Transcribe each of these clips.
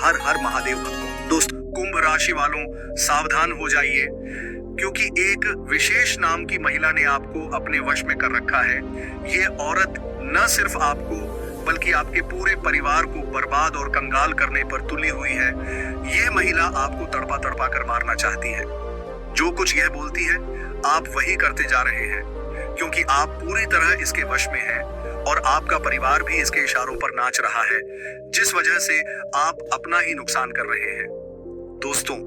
हर हर महादेव भक्तों। दोस्त कुंभ राशि वालों, सावधान हो जाइए, क्योंकि एक विशेष नाम की महिला ने आपको अपने वश में कर रखा है। ये औरत न सिर्फ आपको बल्कि आपके पूरे परिवार को बर्बाद और कंगाल करने पर तुली हुई है। ये महिला आपको तड़पा तड़पा कर मारना चाहती है। जो कुछ यह बोलती है आप वही करते जा रहे हैं, क्योंकि आप पूरी तरह इसके वश में हैं और आपका परिवार भी इसके इशारों पर नाच रहा है, जिस वजह से आप अपना ही नुकसान कर रहे हैं। दोस्तों,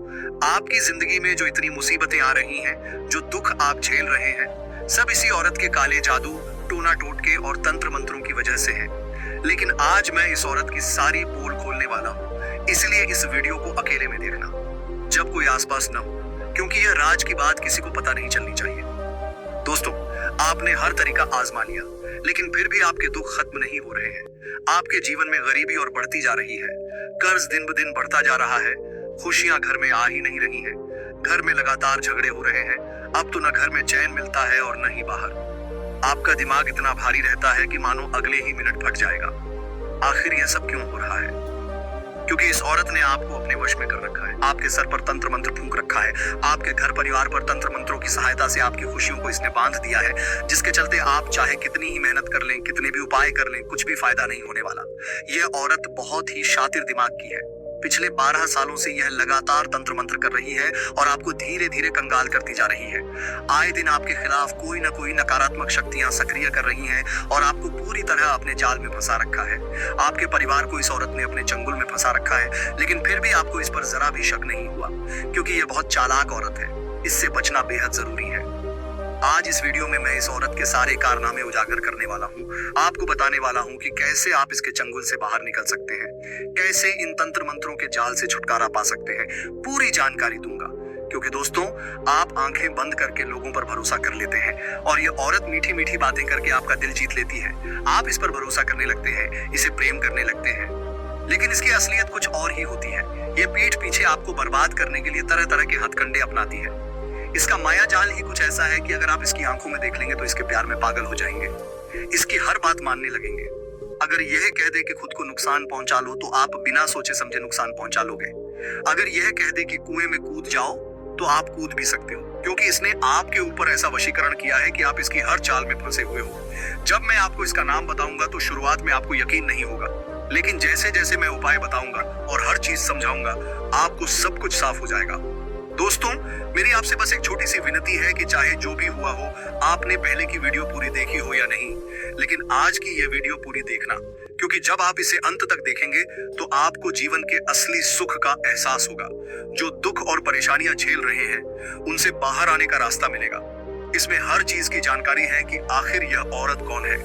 आपकी जिंदगी में जो इतनी मुसीबतें आ रही हैं, जो दुख आप झेल रहे हैं, सब इसी औरत के काले जादू, टोना टोटके और तंत्र मंत्रों की वजह से है। लेकिन आज मैं इस औरत की सारी पोल खोलने वाला हूँ, इसलिए इस वीडियो को अकेले में देखना, जब कोई आसपास न हो, क्योंकि यह राज की बात किसी को पता नहीं चलनी चाहिए। दोस्तों, आपने हर तरीका आजमा लिया, लेकिन फिर भी आपके दुख खत्म नहीं हो रहे हैं। आपके जीवन में गरीबी और बढ़ती जा रही है, कर्ज दिन ब दिन बढ़ता जा रहा है, खुशियां घर में आ ही नहीं रही हैं, घर में लगातार झगड़े हो रहे हैं, अब तो न घर में चैन मिलता है और न ही बाहर। आपका दिमाग इतना भारी रहता है कि मानो अगले ही मिनट फट जाएगा। आखिर यह सब क्यों हो रहा है? क्योंकि इस औरत ने आपको अपने वश में कर रखा है। आपके सर पर तंत्र मंत्र फूंक रखा है, आपके घर परिवार पर तंत्र मंत्रों की सहायता से आपकी खुशियों को इसने बांध दिया है, जिसके चलते आप चाहे कितनी ही मेहनत कर लें, कितने भी उपाय कर लें, कुछ भी फायदा नहीं होने वाला। यह औरत बहुत ही शातिर दिमाग की है। पिछले 12 सालों से यह लगातार तंत्र मंत्र कर रही है और आपको धीरे धीरे कंगाल करती जा रही है। आए दिन आपके खिलाफ कोई ना कोई नकारात्मक शक्तियां सक्रिय कर रही हैं और आपको पूरी तरह अपने जाल में फंसा रखा है। आपके परिवार को इस औरत ने अपने चंगुल में फंसा रखा है, लेकिन फिर भी आपको इस पर जरा भी शक नहीं हुआ, क्योंकि यह बहुत चालाक औरत है। इससे बचना बेहद जरूरी है। आज इस वीडियो में मैं इस औरत के सारे कारनामे उजागर करने वाला हूँ। आपको बताने वाला हूँ कि कैसे आप इसके चंगुल से बाहर निकल सकते हैं, कैसे इन तंत्र मंत्रों के जाल से छुटकारा पा सकते हैं। पूरी जानकारी दूंगा, क्योंकि दोस्तों, आप आंखें बंद करके लोगों पर भरोसा कर लेते हैं और ये औरत मीठी मीठी बातें करके आपका दिल जीत लेती है। आप इस पर भरोसा करने लगते हैं, इसे प्रेम करने लगते हैं, लेकिन इसकी असलियत कुछ और ही होती है। ये पीठ पीछे आपको बर्बाद करने के लिए तरह तरह के हथकंडे अपनाती है। इसका माया जाल ही कुछ ऐसा है कि अगर आप इसकी आंखों में देख लेंगे तो इसके प्यार में पागल हो जाएंगे, इसकी हर बात मानने लगेंगे। अगर यह कह दे कि खुद को नुकसान पहुंचा लो तो आप बिना सोचे समझे नुकसान पहुंचा लोगे। अगर यह कह दे कि कुएं में कूद जाओ तो आप कूद भी सकते हो, क्योंकि इसने आपके ऊपर ऐसा वशीकरण किया है कि आप इसकी हर चाल में फंसे हुए हो। जब मैं आपको इसका नाम बताऊंगा तो शुरुआत में आपको यकीन नहीं होगा, लेकिन जैसे जैसे मैं उपाय बताऊंगा और हर चीज समझाऊंगा, आपको सब कुछ साफ हो जाएगा। दोस्तों, मेरी आपसे बस एक छोटी सी विनती है कि चाहे जो भी हुआ हो, आपने पहले की वीडियो पूरी देखी हो या नहीं, लेकिन आज की यह वीडियो पूरी देखना, क्योंकि जब आप इसे अंत तक देखेंगे तो आपको जीवन के असली सुख का एहसास होगा। जो दुख और परेशानियां झेल रहे हैं, उनसे बाहर आने का रास्ता मिलेगा। इसमें हर चीज की जानकारी है कि आखिर यह औरत कौन है,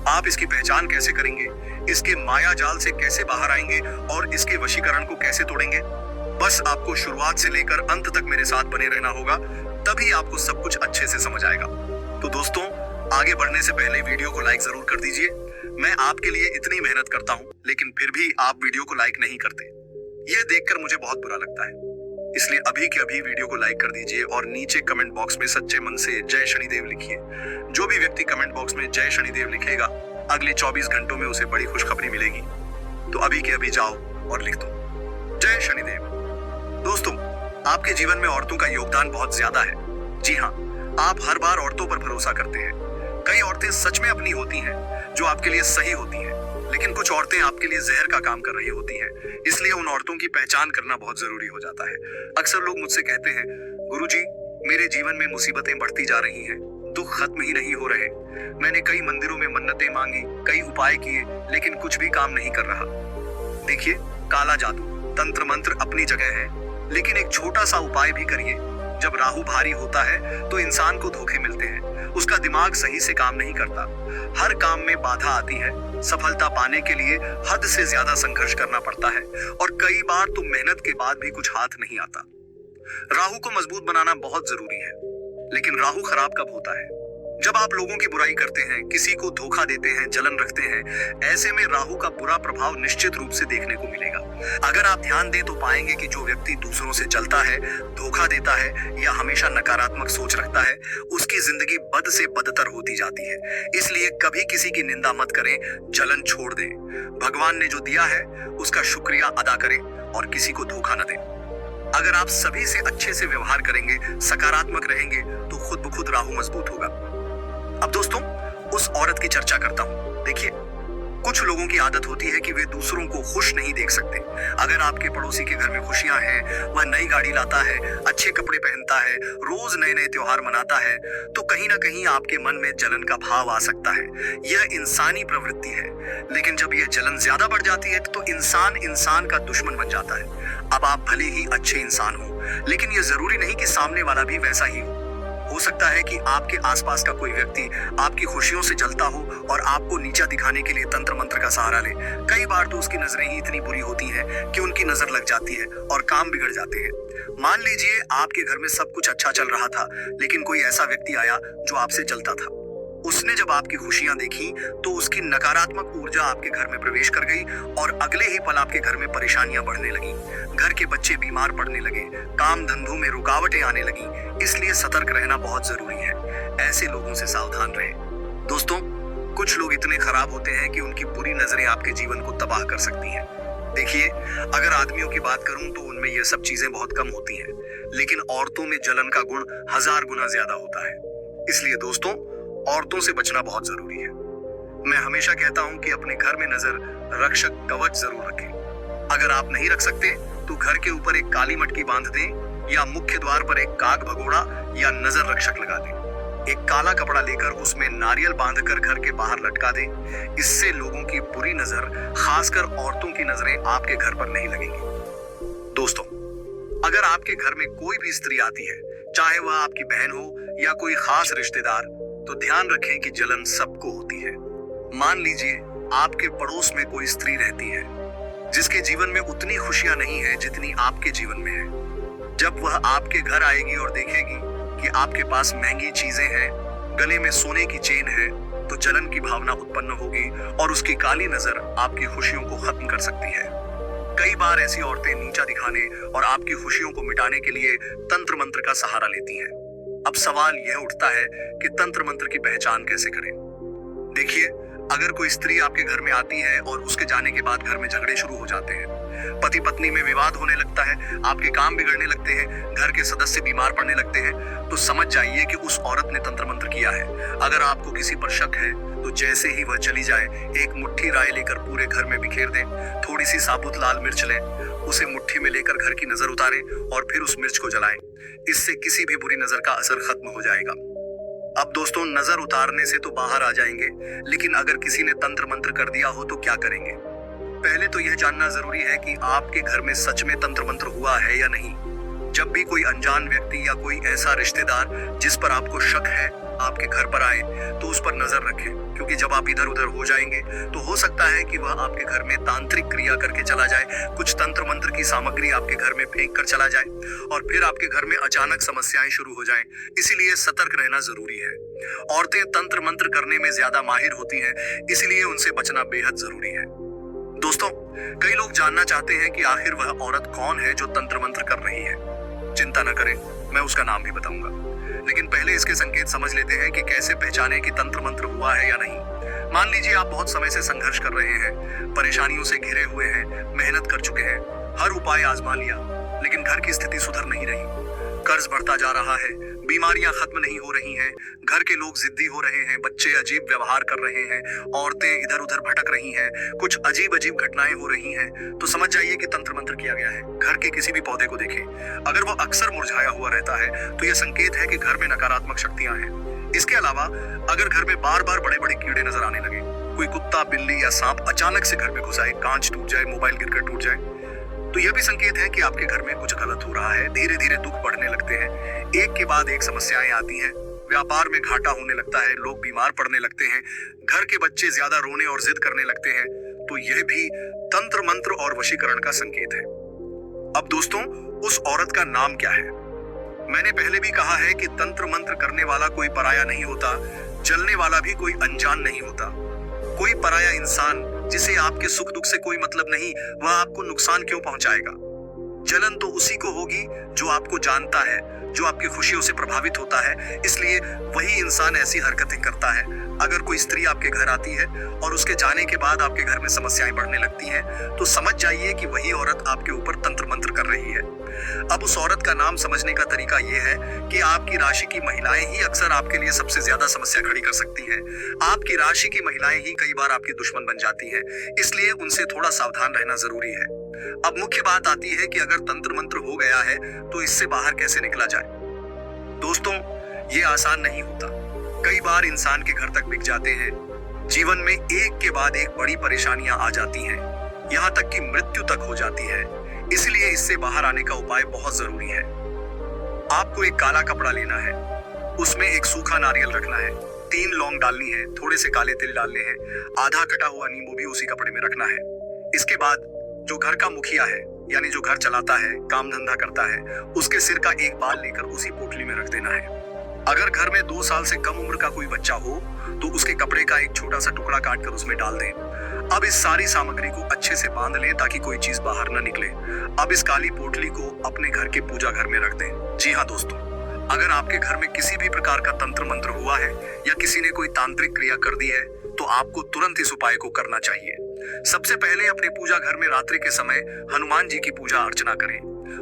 आप इसकी पहचान कैसे करेंगे, इसके माया जाल से कैसे बाहर आएंगे और इसके वशीकरण को कैसे तोड़ेंगे। बस आपको शुरुआत से लेकर अंत तक मेरे साथ बने रहना होगा, तभी आपको सब कुछ अच्छे से समझ आएगा। तो दोस्तों, आगे बढ़ने से पहले वीडियो को लाइक जरूर कर दीजिए। मैं आपके लिए इतनी मेहनत करता हूँ, लेकिन फिर भी आप वीडियो को लाइक नहीं करते। यह देखकर मुझे बहुत बुरा लगता है, इसलिए अभी के अभी वीडियो को लाइक कर दीजिए और नीचे कमेंट बॉक्स में सच्चे मन से जय शनिदेव लिखिए। जो भी व्यक्ति कमेंट बॉक्स में जय शनिदेव लिखेगा, अगले 24 घंटों में उसे बड़ी खुशखबरी मिलेगी। तो अभी के अभी जाओ और लिख दो जय शनिदेव। दोस्तों, आपके जीवन में औरतों का योगदान बहुत ज्यादा है। जी हाँ, आप हर बार औरतों पर भरोसा करते हैं। कई औरतें सच में अपनी होती हैं, जो आपके लिए सही होती हैं, लेकिन कुछ औरतें आपके लिए जहर का काम कर रही होती हैं। इसलिए उन औरतों की पहचान करना बहुत जरूरी हो जाता है। अक्सर लोग मुझसे कहते हैं, गुरुजी, मेरे जीवन में मुसीबतें बढ़ती जा रही हैं, दुख खत्म ही नहीं हो रहे। मैंने कई मंदिरों में मन्नतें मांगी, कई उपाय किए, लेकिन कुछ भी काम नहीं कर रहा। देखिए, काला जादू, तंत्र मंत्र अपनी जगह है, लेकिन एक छोटा सा उपाय भी करिए। जब राहु भारी होता है तो इंसान को धोखे मिलते हैं, उसका दिमाग सही से काम नहीं करता, हर काम में बाधा आती है, सफलता पाने के लिए हद से ज्यादा संघर्ष करना पड़ता है और कई बार तो मेहनत के बाद भी कुछ हाथ नहीं आता। राहु को मजबूत बनाना बहुत जरूरी है, लेकिन राहु खराब कब होता है? जब आप लोगों की बुराई करते हैं, किसी को धोखा देते हैं, जलन रखते हैं, ऐसे में राहु का बुरा प्रभाव निश्चित रूप से देखने को मिलेगा। अगर आप ध्यान दें तो पाएंगे कि जो व्यक्ति दूसरों से जलता है, धोखा देता है या हमेशा नकारात्मक सोच रखता है, उसकी जिंदगी बद से बदतर होती जाती है। इसलिए कभी किसी की निंदा मत करें, जलन छोड़ दें। भगवान ने जो दिया है उसका शुक्रिया अदा करें और किसी को धोखा न दें। अगर आप सभी से अच्छे से व्यवहार करेंगे, सकारात्मक रहेंगे, तो खुद ब खुद राहु मजबूत होगा। अब दोस्तों, उस औरत की चर्चा करता हूं। देखिए, कुछ लोगों की आदत होती है कि वे दूसरों को खुश नहीं देख सकते। अगर आपके पड़ोसी के घर में खुशियां हैं, वह नई गाड़ी लाता है, अच्छे कपड़े पहनता है, रोज नए नए त्योहार मनाता है, तो कहीं ना कहीं आपके मन में जलन का भाव आ सकता है। यह इंसानी प्रवृत्ति है। लेकिन जब यह जलन ज्यादा बढ़ जाती है तो इंसान इंसान का दुश्मन बन जाता है। अब आप भले ही अच्छे इंसान हो, लेकिन यह जरूरी नहीं कि सामने वाला भी वैसा ही हो सकता है कि आपके आसपास का कोई व्यक्ति आपकी खुशियों से जलता हो और आपको नीचा दिखाने के लिए तंत्र मंत्र का सहारा ले। कई बार तो उसकी नजरें ही इतनी बुरी होती हैं कि उनकी नजर लग जाती है और काम बिगड़ जाते हैं। मान लीजिए आपके घर में सब कुछ अच्छा चल रहा था, लेकिन कोई ऐसा व्यक्ति आया जो आपसे जलता था। उसने जब आपकी खुशियां देखी तो उसकी नकारात्मक ऊर्जा आपके घर में प्रवेश कर गई और अगले ही पल आपके घर में परेशानियां बढ़ने लगी। घर के बच्चे बीमार पड़ने लगे, काम धंधों में रुकावटें आने लगी। इसलिए सतर्क रहना बहुत जरूरी है। ऐसे लोगों से सावधान रहें। दोस्तों, कुछ लोग इतने खराब होते हैं कि उनकी बुरी नजरें आपके जीवन को तबाह कर सकती हैं। देखिए, अगर आदमियों की बात करूं तो उनमें ये सब चीजें बहुत कम होती हैं, लेकिन औरतों में जलन का गुण 1000 गुना ज्यादा होता है। इसलिए दोस्तों, औरतों से बचना बहुत जरूरी है। मैं हमेशा कहता हूं कि अपने घर में नजर रक्षक कवच जरूर रखें। अगर आप नहीं रख सकते तो घर के ऊपर एक काली मटकी बांध दें या मुख्य द्वार पर एक काग भगोड़ा या नजर रक्षक लगा दें। एक काला कपड़ा लेकर उसमें नारियल बांधकर घर के बाहर लटका दें। इससे लोगों की बुरी नजर, खासकर औरतों की नजरें आपके घर पर नहीं लगेंगी। दोस्तों, अगर आपके घर में कोई भी स्त्री आती है, चाहे वह आपकी बहन हो या कोई खास रिश्तेदार, तो ध्यान रखें कि जलन सबको होती है। मान लीजिए आपके पड़ोस में कोई स्त्री रहती है जिसके जीवन में उतनी खुशियां नहीं है जितनी आपके जीवन में है। जब वह आपके घर आएगी और देखेगी कि आपके पास महंगी चीजें हैं, गले में सोने की चेन है, तो जलन की भावना उत्पन्न होगी और उसकी काली नजर आपकी खुशियों को खत्म कर सकती है। कई बार ऐसी औरतें नीचा दिखाने और आपकी खुशियों को मिटाने के लिए तंत्र मंत्र का सहारा लेती हैं। अब सवाल यह उठता है कि तंत्र मंत्र की पहचान कैसे करें। देखिए, अगर कोई स्त्री आपके घर में आती है और उसके जाने के बाद घर में झगड़े शुरू हो जाते हैं, पति पत्नी में विवाद होने लगता है, आपके काम बिगड़ने लगते हैं, घर के सदस्य बीमार पड़ने लगते हैं, तो समझ जाइए कि उस औरत ने तंत्र मंत्र किया है। अगर आपको किसी पर शक है तो जैसे ही वह चली जाए, एक मुट्ठी राई लेकर पूरे घर में बिखेर दें। थोड़ी सी साबुत लाल मिर्च लें, उसे मुट्ठी में लेकर घर की नजर उतारें और फिर उस मिर्च को जलाएं। इससे किसी भी बुरी नजर का असर खत्म हो जाएगा। अब दोस्तों, नजर उतारने से तो बाहर आ जाएंगे, लेकिन अगर किसी ने तंत्र मंत्र कर दिया हो तो क्या करेंगे? पहले तो यह जानना जरूरी है कि आपके घर में सच में तंत्र मंत्र हुआ है या नहीं। जब भी कोई अनजान व्यक्ति या कोई ऐसा रिश्तेदार जिस पर आपको शक है आपके घर पर आए, तो उस पर नजर रखें, क्योंकि जब आप इधर उधर हो जाएंगे तो हो सकता है कि वह आपके घर में तांत्रिक क्रिया करके चला जाए, कुछ तंत्र मंत्र की सामग्री आपके घर में फेंक कर चला जाए और फिर आपके घर में अचानक समस्याएं शुरू हो जाएं। इसीलिए सतर्क रहना जरूरी है। औरतें तंत्र मंत्र करने में ज्यादा माहिर होती हैं, इसलिए उनसे बचना बेहद जरूरी है। दोस्तों, कई लोग जानना चाहते हैं कि आखिर वह औरत कौन है जो तंत्र मंत्र कर रही है। चिंता न करें, मैं उसका नाम भी बताऊंगा, लेकिन पहले इसके संकेत समझ लेते हैं कि कैसे पहचाने कि तंत्र मंत्र हुआ है या नहीं। मान लीजिए आप बहुत समय से संघर्ष कर रहे हैं, परेशानियों से घिरे हुए हैं, मेहनत कर चुके हैं, हर उपाय आजमा लिया, लेकिन घर की स्थिति सुधर नहीं रही, कर्ज बढ़ता जा रहा है, बीमारियां खत्म नहीं हो रही हैं, घर के लोग जिद्दी हो रहे हैं, बच्चे अजीब व्यवहार कर रहे हैं, औरतें इधर उधर भटक रही हैं, कुछ अजीब अजीब घटनाएं हो रही हैं, तो समझ जाइए कि तंत्र मंत्र किया गया है। घर के किसी भी पौधे को देखें, अगर वो अक्सर मुरझाया हुआ रहता है तो यह संकेत है कि घर में नकारात्मक शक्तियां हैं। इसके अलावा अगर घर में बार बार बड़े बड़े कीड़े नजर आने लगे, कोई कुत्ता, बिल्ली या सांप अचानक से घर में घुस आए, कांच टूट जाए, मोबाइल गिरकर टूट जाए, तो यह भी संकेत है कि आपके घर में कुछ गलत हो रहा है। धीरे धीरे दुख बढ़ने लगते हैं, एक के बाद एक समस्याएं आती हैं, व्यापार में घाटा होने लगता है, लोग बीमार पड़ने लगते हैं, घर के बच्चे ज्यादा रोने और जिद करने लगते हैं, तो यह भी तंत्र मंत्र और वशीकरण का संकेत है। अब दोस्तों, उस औरत का नाम क्या है? मैंने पहले भी कहा है कि तंत्र मंत्र करने वाला कोई पराया नहीं होता, जलने वाला भी कोई अनजान नहीं होता। कोई पराया इंसान जिसे आपके सुख दुख से कोई मतलब नहीं, वह आपको नुकसान क्यों पहुंचाएगा। जलन तो उसी को होगी जो आपको जानता है, जो आपकी खुशियों से प्रभावित होता है, इसलिए वही इंसान ऐसी हरकतें करता है। अगर कोई स्त्री आपके घर आती है और उसके जाने के बाद आपके घर में समस्याएं बढ़ने लगती हैं, तो समझ जाइए कि वही औरत आपके ऊपर तंत्र मंत्र कर रही है। अब उस औरत का नाम समझने का तरीका यह है कि आपकी राशि की महिलाएं ही अक्सर आपके लिए सबसे ज्यादा समस्या खड़ी कर सकती हैं। आपकी राशि की महिलाएं ही कई बार आपकी दुश्मन बन जाती हैं, इसलिए उनसे थोड़ा सावधान रहना जरूरी है। अब मुख्य बात आती है कि अगर तंत्र मंत्र हो गया है तो इससे बाहर कैसे निकला जाए। दोस्तों, ये आसान नहीं होता। कई बार इंसान के घर तक बिक जाते हैं। जीवन में एक के बाद एक बड़ी परेशानियां आ जाती हैं, यहाँ तक कि मृत्यु तक हो जाती है। इसलिए इससे बाहर आने का उपाय बहुत जरूरी है। आपको एक काला कपड़ा लेना है, उसमें एक सूखा नारियल रखना है, 3 लौंग डालनी है, थोड़े से काले तिल डालने हैं, आधा कटा हुआ नींबू भी उसी कपड़े में रखना है। इसके बाद जो घर का मुखिया है, यानी जो घर चलाता है, काम धंधा करता है, उसके सिर का एक बाल लेकर उसी पोटली में रख देना है। अगर घर में 2 साल से कम उम्र का कोई बच्चा हो तो उसके कपड़े का एक छोटा सा टुकड़ा काटकर उसमें डाल दें। अब इस सारी सामग्री को अच्छे से बांध लें ताकि कोई चीज बाहर न निकले। अब इस काली पोटली को अपने घर के पूजा घर में रख दें। जी हाँ दोस्तों, अगर आपके घर में किसी भी प्रकार का तंत्र मंत्र हुआ है या किसी ने कोई तांत्रिक क्रिया कर दी है, तो आपको तुरंत इस उपाय को करना चाहिए। सबसे पहले अपने पूजा घर में रात्रि के समय हनुमान जी की पूजा अर्चना करें।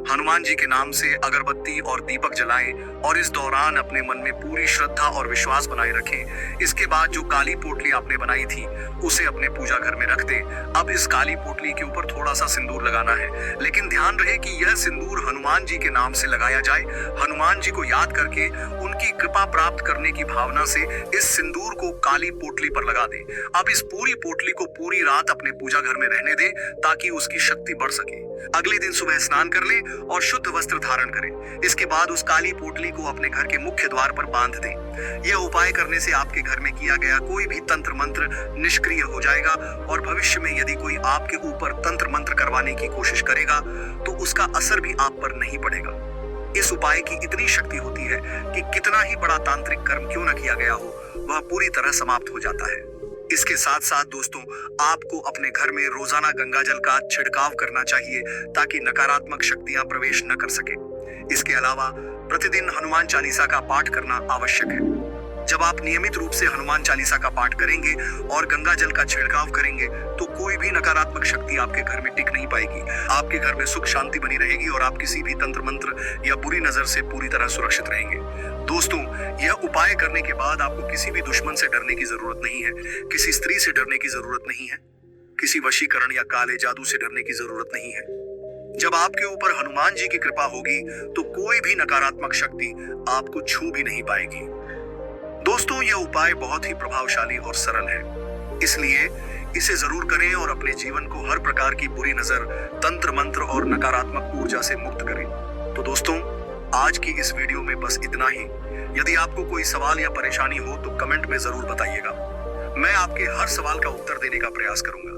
हनुमान जी के नाम से अगरबत्ती और दीपक जलाएं और इस दौरान अपने मन में पूरी श्रद्धा और विश्वास बनाए रखें। इसके बाद जो काली पोटली आपने बनाई थी उसे अपने पूजा घर में रख दें। अब इस काली पोटली के ऊपर थोड़ा सा सिंदूर लगाना है, लेकिन ध्यान रहे कि यह सिंदूर हनुमान जी के नाम से लगाया जाए। हनुमान जी को याद करके उनकी कृपा प्राप्त करने की भावना से इस सिंदूर को काली पोटली पर लगा दें। अब इस पूरी पोटली को पूरी रात अपने पूजा घर में रहने दें ताकि उसकी शक्ति बढ़ सके। अगले दिन सुबह स्नान कर लें और शुद्ध वस्त्र धारण करें। इसके बाद उस काली पोटली को अपने घर के मुख्य द्वार पर बांध दें। यह उपाय करने से आपके घर में किया गया कोई भी तंत्र मंत्र निष्क्रिय हो जाएगा और भविष्य में यदि कोई आपके ऊपर तंत्र मंत्र करवाने की कोशिश करेगा तो उसका असर भी आप पर नहीं पड़ेगा। इस उपाय की इतनी शक्ति होती है कि कितना ही बड़ा तांत्रिक कर्म क्यों न किया गया हो, वह पूरी तरह समाप्त हो जाता है। इसके साथ साथ दोस्तों, आपको अपने घर में रोजाना गंगा जल का छिड़काव करना चाहिए ताकि नकारात्मक शक्तियां प्रवेश न कर सके। इसके अलावा प्रतिदिन हनुमान चालीसा का पाठ करना आवश्यक है। जब आप नियमित रूप से हनुमान चालीसा का पाठ करेंगे और गंगा जल का छिड़काव करेंगे तो कोई भी नकारात्मक शक्ति आपके घर में टिक नहीं पाएगी। आपके घर में सुख शांति बनी रहेगी और आप किसी भी तंत्र मंत्र या बुरी नजर से पूरी तरह सुरक्षित रहेंगे। दोस्तों, यह उपाय करने के बाद आपको किसी भी दुश्मन से डरने की जरूरत नहीं है, किसी स्त्री से डरने की जरूरत नहीं है, किसी वशीकरण या काले जादू से डरने की जरूरत नहीं है। जब आपके ऊपर हनुमान जी की कृपा होगी तो कोई भी नकारात्मक शक्ति आपको छू भी नहीं पाएगी। दोस्तों, यह उपाय बहुत ही प्रभावशाली और सरल है, इसलिए इसे जरूर करें और अपने जीवन को हर प्रकार की बुरी नजर, तंत्र मंत्र और नकारात्मक ऊर्जा से मुक्त करें। तो दोस्तों, आज की इस वीडियो में बस इतना ही। यदि आपको कोई सवाल या परेशानी हो तो कमेंट में जरूर बताइएगा। मैं आपके हर सवाल का उत्तर देने का प्रयास करूंगा।